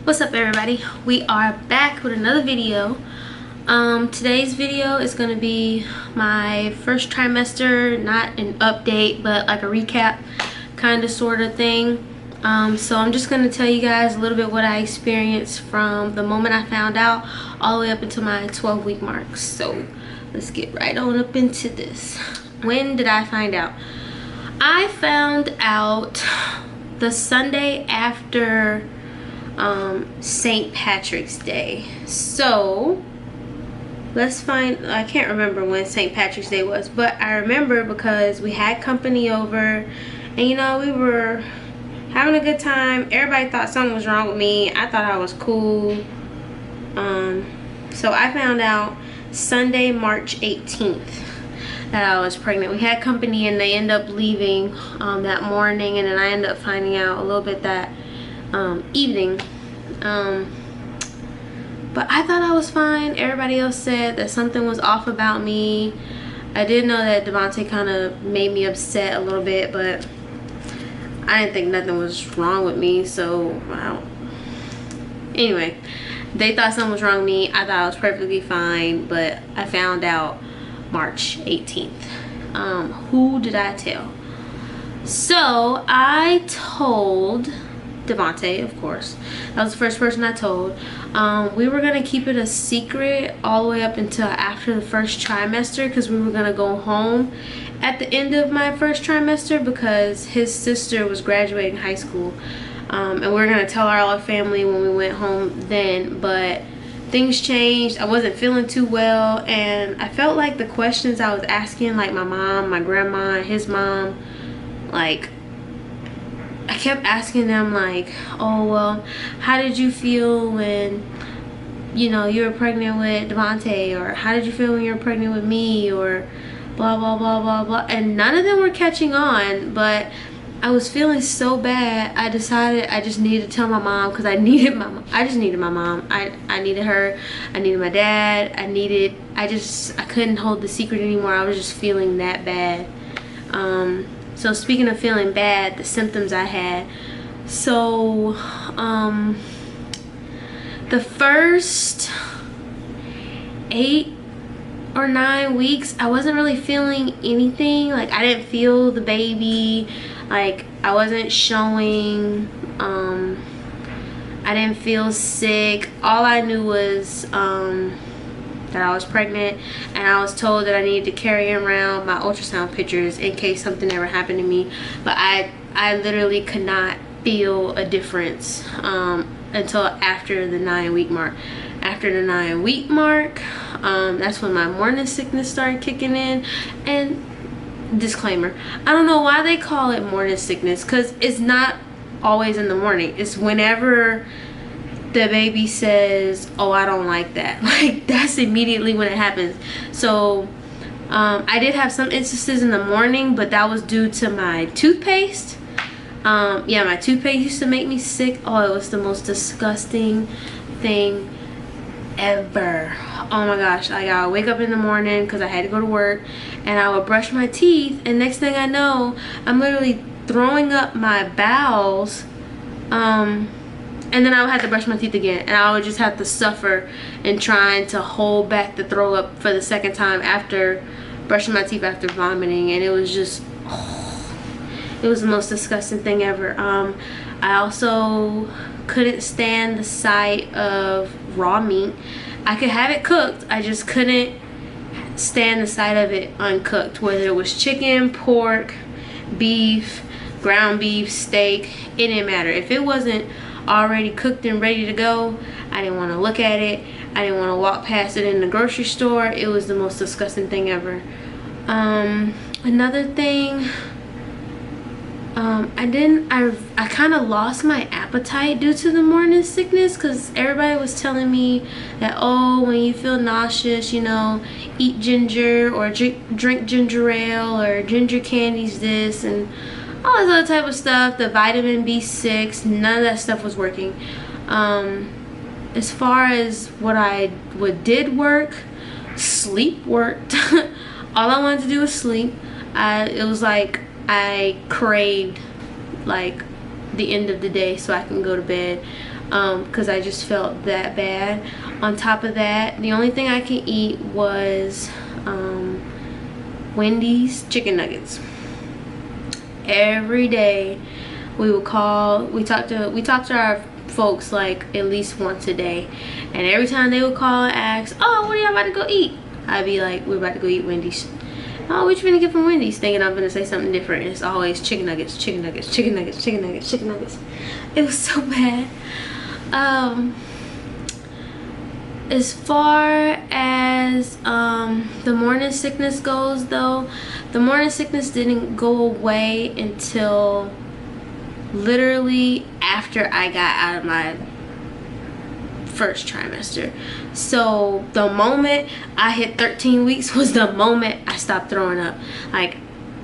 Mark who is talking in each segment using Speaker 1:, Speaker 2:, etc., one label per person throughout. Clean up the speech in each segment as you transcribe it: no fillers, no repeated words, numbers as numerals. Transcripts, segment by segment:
Speaker 1: What's up, everybody? We are back with another video. Today's video is going to be my first trimester, not an update but like a recap kind of sort of thing. So I'm just going to tell you guys a little bit what I experienced from the moment I found out all the way up until my 12-week mark. So let's get right on up into this. When did I find out? I found out the Sunday after St. Patrick's Day. So let's find, I can't remember when St. Patrick's Day was, but I remember because we had company over and you know, we were having a good time. Everybody thought something was wrong with me. I thought I was cool. So I found out Sunday, March 18th that I was pregnant. We had company and they ended up leaving that morning, and then I ended up finding out a little bit that evening. But I thought I was fine. Everybody else said that something was off about me. I did know that Devontae kind of made me upset a little bit, but I didn't think nothing was wrong with me. So anyway, they thought something was wrong with me. I thought I was perfectly fine, but I found out March 18th. Who did I tell? So I told Devontae, of course. That was the first person I told. We were gonna keep it a secret all the way up until after the first trimester, because we were gonna go home at the end of my first trimester because his sister was graduating high school, and we were gonna tell our family when we went home then. But things changed. I wasn't feeling too well, and I felt like the questions I was asking, like my mom, my grandma, and his mom, like I kept asking them like, oh well, how did you feel when, you know, you were pregnant with Devontae, or how did you feel when you were pregnant with me, or blah blah blah blah blah, and none of them were catching on. But I was feeling so bad, I decided I just needed to tell my mom, because I just needed my mom. I needed her, I needed my dad, I couldn't hold the secret anymore. I was just feeling that bad. So speaking of feeling bad, the symptoms I had. So the first 8 or 9 weeks, I wasn't really feeling anything. Like I didn't feel the baby. Like I wasn't showing. I didn't feel sick. All I knew was that I was pregnant, and I was told that I needed to carry around my ultrasound pictures in case something ever happened to me. But I literally could not feel a difference until after the 9-week mark. After the 9-week mark, that's when my morning sickness started kicking in. And disclaimer, I don't know why they call it morning sickness, because it's not always in the morning. It's whenever the baby says, oh, I don't like that. Like that's immediately when it happens. So I did have some instances in the morning, but that was due to my toothpaste. Yeah, my toothpaste used to make me sick. Oh, it was the most disgusting thing ever. Oh my gosh, like I would wake up in the morning because I had to go to work, and I would brush my teeth, and next thing I know, I'm literally throwing up my bowels, and then I would have to brush my teeth again, and I would just have to suffer and trying to hold back the throw up for the second time after brushing my teeth after vomiting. And it was just, it was the most disgusting thing ever. I also couldn't stand the sight of raw meat. I could have it cooked, I just couldn't stand the sight of it uncooked, whether it was chicken, pork, beef, ground beef, steak. It didn't matter. If it wasn't already cooked and ready to go, I didn't want to look at it. I didn't want to walk past it in the grocery store. It was the most disgusting thing ever. Another thing, I kind of lost my appetite due to the morning sickness, because everybody was telling me that, oh, when you feel nauseous, you know, eat ginger, or drink ginger ale, or ginger candies, this and all this other type of stuff. The vitamin B6, none of that stuff was working. As far as what did work, sleep worked. All I wanted to do was sleep. It was like I craved like the end of the day so I can go to bed. because I just felt that bad. On top of that, the only thing I could eat was Wendy's chicken nuggets. Every day we would call, we talked to our folks like at least once a day, and every time they would call and ask, oh, what are y'all about to go eat, I'd be like, we're about to go eat Wendy's. Oh, what you gonna get from Wendy's? Thinking I'm gonna say something different. It's always chicken nuggets, chicken nuggets, chicken nuggets, chicken nuggets, chicken nuggets. It was so bad. As far as the morning sickness goes though, the morning sickness didn't go away until literally after I got out of my first trimester. So the moment I hit 13 weeks was the moment I stopped throwing up. Like,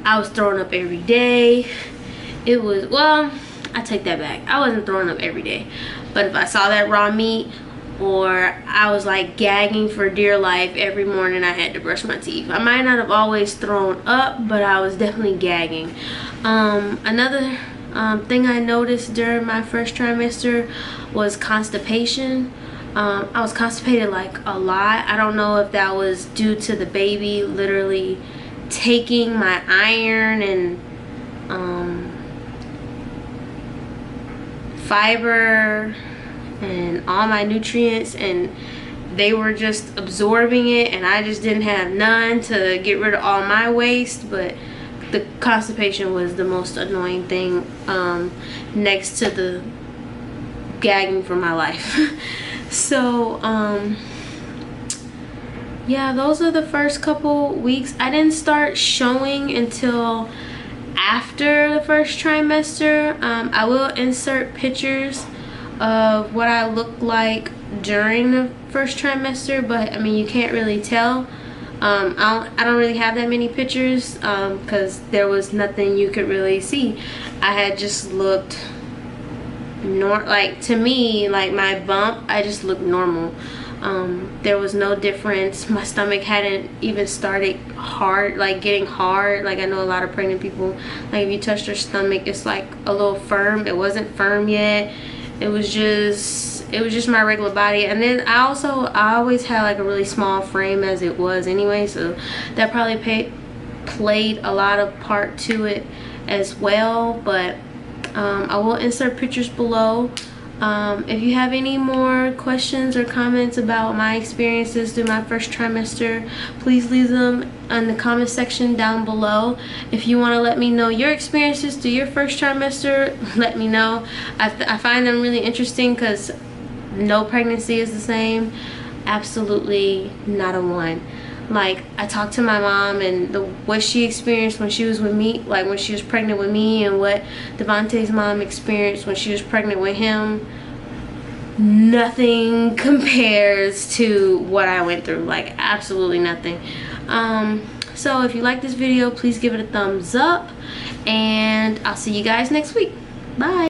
Speaker 1: I was throwing up every day. It was, well, I take that back. I wasn't throwing up every day, but if I saw that raw meat, or I was like gagging for dear life every morning I had to brush my teeth. I might not have always thrown up, but I was definitely gagging. Another thing I noticed during my first trimester was constipation. I was constipated like a lot. I don't know if that was due to the baby literally taking my iron and fiber and all my nutrients, and they were just absorbing it, and I just didn't have none to get rid of all my waste. But the constipation was the most annoying thing, next to the gagging for my life. So yeah, those are the first couple weeks. I didn't start showing until after the first trimester. I will insert pictures of what I look like during the first trimester, but I mean, you can't really tell. I don't really have that many pictures because there was nothing you could really see. I had just looked like, to me, like my bump, I just looked normal. There was no difference. My stomach hadn't even started hard, like getting hard. Like, I know a lot of pregnant people, like if you touch their stomach, it's like a little firm. It wasn't firm yet. It was just my regular body. And then I always had like a really small frame as it was anyway, so that probably played a lot of part to it as well. But I will insert pictures below. If you have any more questions or comments about my experiences through my first trimester, please leave them in the comment section down below. If you want to let me know your experiences through your first trimester, let me know. I find them really interesting because no pregnancy is the same. Absolutely not a one. Like, I talked to my mom and what she experienced when she was with me, like when she was pregnant with me, and what Devontae's mom experienced when she was pregnant with him. Nothing compares to what I went through. Like, absolutely nothing. So if you like this video, please give it a thumbs up, and I'll see you guys next week. Bye.